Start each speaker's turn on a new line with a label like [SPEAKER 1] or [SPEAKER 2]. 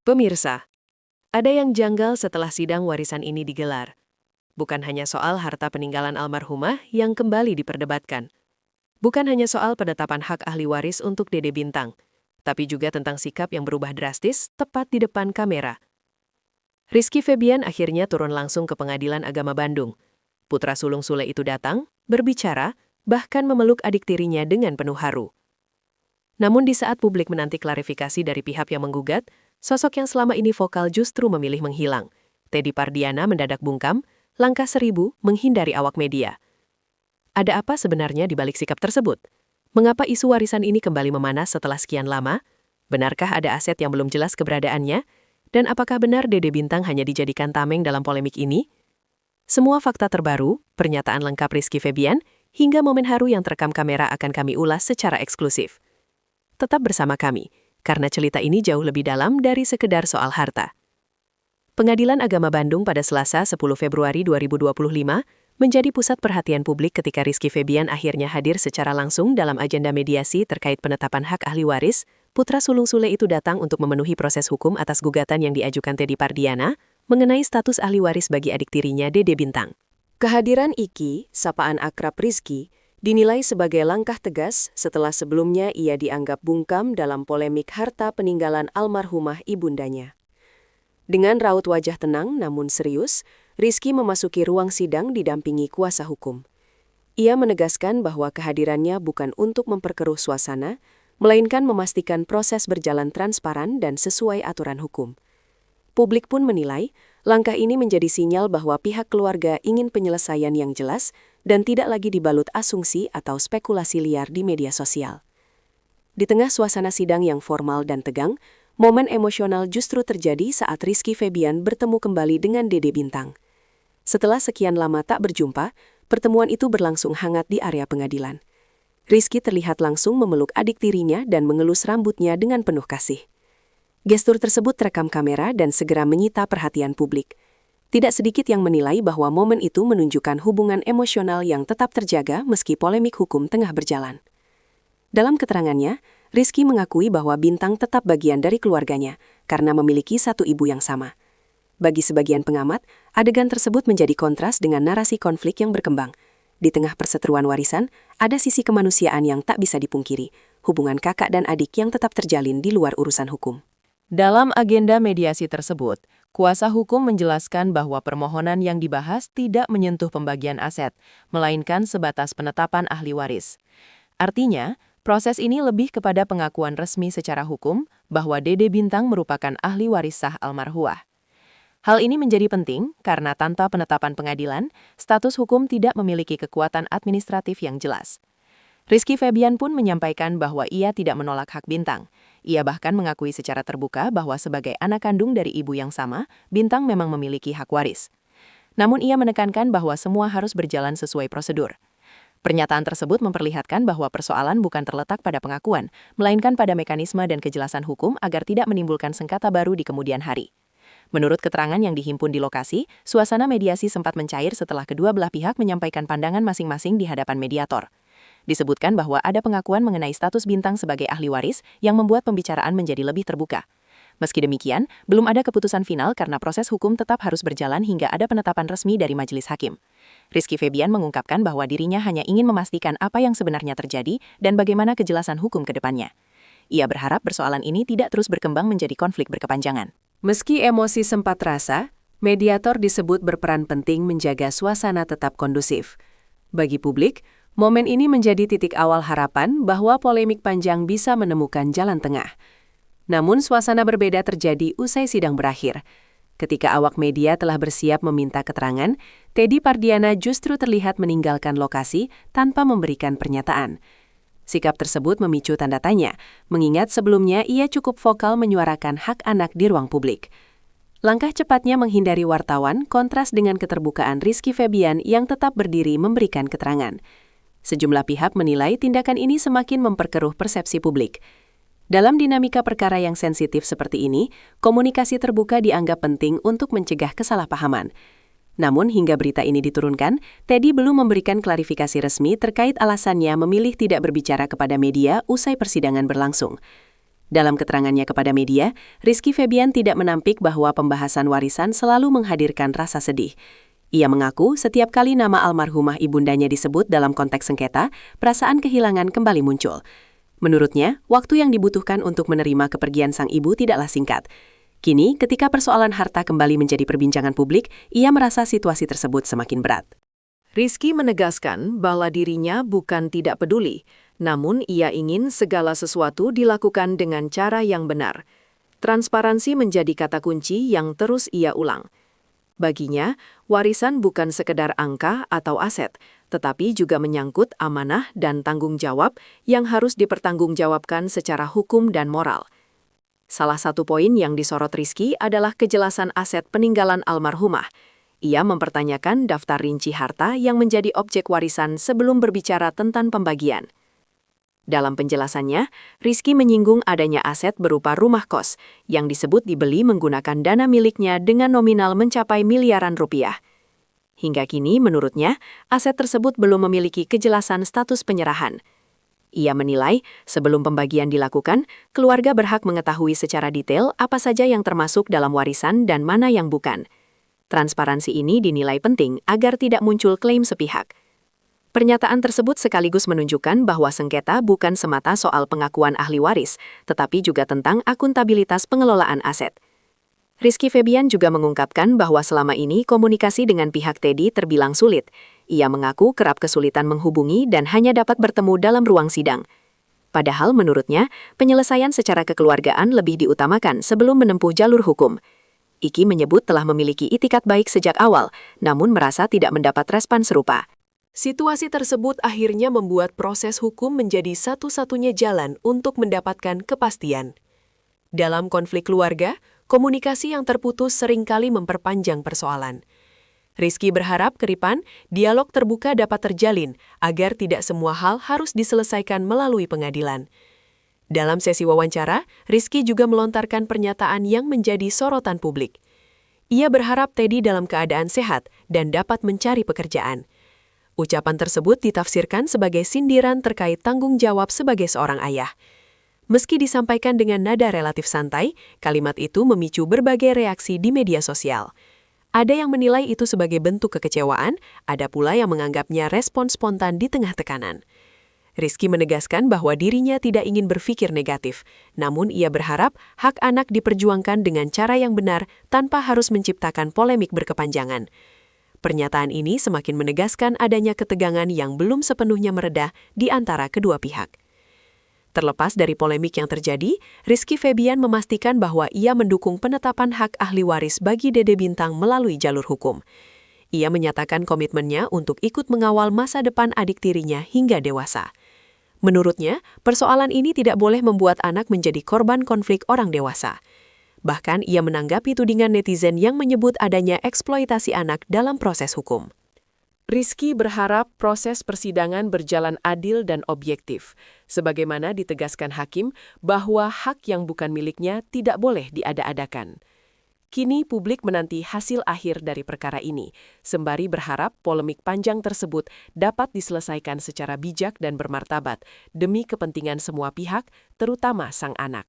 [SPEAKER 1] Pemirsa, ada yang janggal setelah sidang warisan ini digelar. Bukan hanya soal harta peninggalan almarhumah yang kembali diperdebatkan. Bukan hanya soal penetapan hak ahli waris untuk Dede Bintang, tapi juga tentang sikap yang berubah drastis tepat di depan kamera. Rizky Febian akhirnya turun langsung ke Pengadilan Agama Bandung. Putra sulung Sule itu datang, berbicara, bahkan memeluk adik tirinya dengan penuh haru. Namun di saat publik menanti klarifikasi dari pihak yang menggugat, sosok yang selama ini vokal justru memilih menghilang. Teddy Pardiana mendadak bungkam, langkah 1000 menghindari awak media. Ada apa sebenarnya di balik sikap tersebut? Mengapa isu warisan ini kembali memanas setelah sekian lama? Benarkah ada aset yang belum jelas keberadaannya? Dan apakah benar Dede Bintang hanya dijadikan tameng dalam polemik ini? Semua fakta terbaru, pernyataan lengkap Rizky Febian, hingga momen haru yang terekam kamera akan kami ulas secara eksklusif. Tetap bersama kami, karena cerita ini jauh lebih dalam dari sekedar soal harta. Pengadilan Agama Bandung pada Selasa 10 Februari 2025 menjadi pusat perhatian publik ketika Rizky Febian akhirnya hadir secara langsung dalam agenda mediasi terkait penetapan hak ahli waris. Putra sulung Sule itu datang untuk memenuhi proses hukum atas gugatan yang diajukan Teddy Pardiana mengenai status ahli waris bagi adik tirinya Dede Bintang. Kehadiran Iki, sapaan akrab Rizky, dinilai sebagai langkah tegas setelah sebelumnya ia dianggap bungkam dalam polemik harta peninggalan almarhumah ibundanya. Dengan raut wajah tenang namun serius, Rizky memasuki ruang sidang didampingi kuasa hukum. Ia menegaskan bahwa kehadirannya bukan untuk memperkeruh suasana, melainkan memastikan proses berjalan transparan dan sesuai aturan hukum. Publik pun menilai, langkah ini menjadi sinyal bahwa pihak keluarga ingin penyelesaian yang jelas dan tidak lagi dibalut asumsi atau spekulasi liar di media sosial. Di tengah suasana sidang yang formal dan tegang, momen emosional justru terjadi saat Rizky Febian bertemu kembali dengan Dede Bintang. Setelah sekian lama tak berjumpa, pertemuan itu berlangsung hangat di area pengadilan. Rizky terlihat langsung memeluk adik tirinya dan mengelus rambutnya dengan penuh kasih. Gestur tersebut terekam kamera dan segera menyita perhatian publik. Tidak sedikit yang menilai bahwa momen itu menunjukkan hubungan emosional yang tetap terjaga meski polemik hukum tengah berjalan. Dalam keterangannya, Rizky mengakui bahwa Bintang tetap bagian dari keluarganya karena memiliki satu ibu yang sama. Bagi sebagian pengamat, adegan tersebut menjadi kontras dengan narasi konflik yang berkembang. Di tengah perseteruan warisan, ada sisi kemanusiaan yang tak bisa dipungkiri, hubungan kakak dan adik yang tetap terjalin di luar urusan hukum. Dalam agenda mediasi tersebut, kuasa hukum menjelaskan bahwa permohonan yang dibahas tidak menyentuh pembagian aset, melainkan sebatas penetapan ahli waris. Artinya, proses ini lebih kepada pengakuan resmi secara hukum bahwa Dede Bintang merupakan ahli waris sah almarhumah. Hal ini menjadi penting karena tanpa penetapan pengadilan, status hukum tidak memiliki kekuatan administratif yang jelas. Rizky Febian pun menyampaikan bahwa ia tidak menolak hak Bintang. Ia bahkan mengakui secara terbuka bahwa sebagai anak kandung dari ibu yang sama, Bintang memang memiliki hak waris. Namun ia menekankan bahwa semua harus berjalan sesuai prosedur. Pernyataan tersebut memperlihatkan bahwa persoalan bukan terletak pada pengakuan, melainkan pada mekanisme dan kejelasan hukum agar tidak menimbulkan sengketa baru di kemudian hari. Menurut keterangan yang dihimpun di lokasi, suasana mediasi sempat mencair setelah kedua belah pihak menyampaikan pandangan masing-masing di hadapan mediator. Disebutkan bahwa ada pengakuan mengenai status Bintang sebagai ahli waris yang membuat pembicaraan menjadi lebih terbuka. Meski demikian, belum ada keputusan final karena proses hukum tetap harus berjalan hingga ada penetapan resmi dari majelis hakim. Rizky Febian mengungkapkan bahwa dirinya hanya ingin memastikan apa yang sebenarnya terjadi dan bagaimana kejelasan hukum ke depannya. Ia berharap persoalan ini tidak terus berkembang menjadi konflik berkepanjangan. Meski emosi sempat terasa, mediator disebut berperan penting menjaga suasana tetap kondusif. Bagi publik, momen ini menjadi titik awal harapan bahwa polemik panjang bisa menemukan jalan tengah. Namun suasana berbeda terjadi usai sidang berakhir. Ketika awak media telah bersiap meminta keterangan, Teddy Pardiana justru terlihat meninggalkan lokasi tanpa memberikan pernyataan. Sikap tersebut memicu tanda tanya, mengingat sebelumnya ia cukup vokal menyuarakan hak anak di ruang publik. Langkah cepatnya menghindari wartawan kontras dengan keterbukaan Rizky Febian yang tetap berdiri memberikan keterangan. Sejumlah pihak menilai tindakan ini semakin memperkeruh persepsi publik. Dalam dinamika perkara yang sensitif seperti ini, komunikasi terbuka dianggap penting untuk mencegah kesalahpahaman. Namun hingga berita ini diturunkan, Teddy belum memberikan klarifikasi resmi terkait alasannya memilih tidak berbicara kepada media usai persidangan berlangsung.
[SPEAKER 2] Dalam keterangannya kepada media, Rizky Febian tidak menampik bahwa pembahasan warisan selalu menghadirkan rasa sedih. Ia mengaku setiap kali nama almarhumah ibundanya disebut dalam konteks sengketa, perasaan kehilangan kembali muncul. Menurutnya, waktu yang dibutuhkan untuk menerima kepergian sang ibu tidaklah singkat. Kini, ketika persoalan harta kembali menjadi perbincangan publik, ia merasa situasi tersebut semakin berat.
[SPEAKER 1] Rizky menegaskan bahwa dirinya bukan tidak peduli, namun ia ingin segala sesuatu dilakukan dengan cara yang benar. Transparansi menjadi kata kunci yang terus ia ulang. Baginya, warisan bukan sekedar angka atau aset, tetapi juga menyangkut amanah dan tanggung jawab yang harus dipertanggungjawabkan secara hukum dan moral. Salah satu poin yang disorot Rizky adalah kejelasan aset peninggalan almarhumah. Ia mempertanyakan daftar rinci harta yang menjadi objek warisan sebelum berbicara tentang pembagian. Dalam penjelasannya, Rizky menyinggung adanya aset berupa rumah kos yang disebut dibeli menggunakan dana miliknya dengan nominal mencapai miliaran rupiah. Hingga kini, menurutnya, aset tersebut belum memiliki kejelasan status penyerahan. Ia menilai, sebelum pembagian dilakukan, keluarga berhak mengetahui secara detail apa saja yang termasuk dalam warisan dan mana yang bukan. Transparansi ini dinilai penting agar tidak muncul klaim sepihak. Pernyataan tersebut sekaligus menunjukkan bahwa sengketa bukan semata soal pengakuan ahli waris, tetapi juga tentang akuntabilitas pengelolaan aset. Rizky Febian juga mengungkapkan bahwa selama ini komunikasi dengan pihak Teddy terbilang sulit. Ia mengaku kerap kesulitan menghubungi dan hanya dapat bertemu dalam ruang sidang. Padahal menurutnya, penyelesaian secara kekeluargaan lebih diutamakan sebelum menempuh jalur hukum. Iki menyebut telah memiliki itikat baik sejak awal, namun merasa tidak mendapat respon serupa. Situasi tersebut akhirnya membuat proses hukum menjadi satu-satunya jalan untuk mendapatkan kepastian. Dalam konflik keluarga, komunikasi yang terputus seringkali memperpanjang persoalan. Rizky berharap ke depan, dialog terbuka dapat terjalin agar tidak semua hal harus diselesaikan melalui pengadilan. Dalam sesi wawancara, Rizky juga melontarkan pernyataan yang menjadi sorotan publik. Ia berharap Teddy dalam keadaan sehat dan dapat mencari pekerjaan. Ucapan tersebut ditafsirkan sebagai sindiran terkait tanggung jawab sebagai seorang ayah. Meski disampaikan dengan nada relatif santai, kalimat itu memicu berbagai reaksi di media sosial. Ada yang menilai itu sebagai bentuk kekecewaan, ada pula yang menganggapnya respon spontan di tengah tekanan. Rizky menegaskan bahwa dirinya tidak ingin berpikir negatif, namun ia berharap hak anak diperjuangkan dengan cara yang benar tanpa harus menciptakan polemik berkepanjangan. Pernyataan ini semakin menegaskan adanya ketegangan yang belum sepenuhnya mereda di antara kedua pihak. Terlepas dari polemik yang terjadi, Rizky Febian memastikan bahwa ia mendukung penetapan hak ahli waris bagi Dede Bintang melalui jalur hukum. Ia menyatakan komitmennya untuk ikut mengawal masa depan adik tirinya hingga dewasa. Menurutnya, persoalan ini tidak boleh membuat anak menjadi korban konflik orang dewasa. Bahkan ia menanggapi tudingan netizen yang menyebut adanya eksploitasi anak dalam proses hukum. Rizky berharap proses persidangan berjalan adil dan objektif, sebagaimana ditegaskan hakim bahwa hak yang bukan miliknya tidak boleh diada-adakan. Kini publik menanti hasil akhir dari perkara ini, sembari berharap polemik panjang tersebut dapat diselesaikan secara bijak dan bermartabat demi kepentingan semua pihak, terutama sang anak.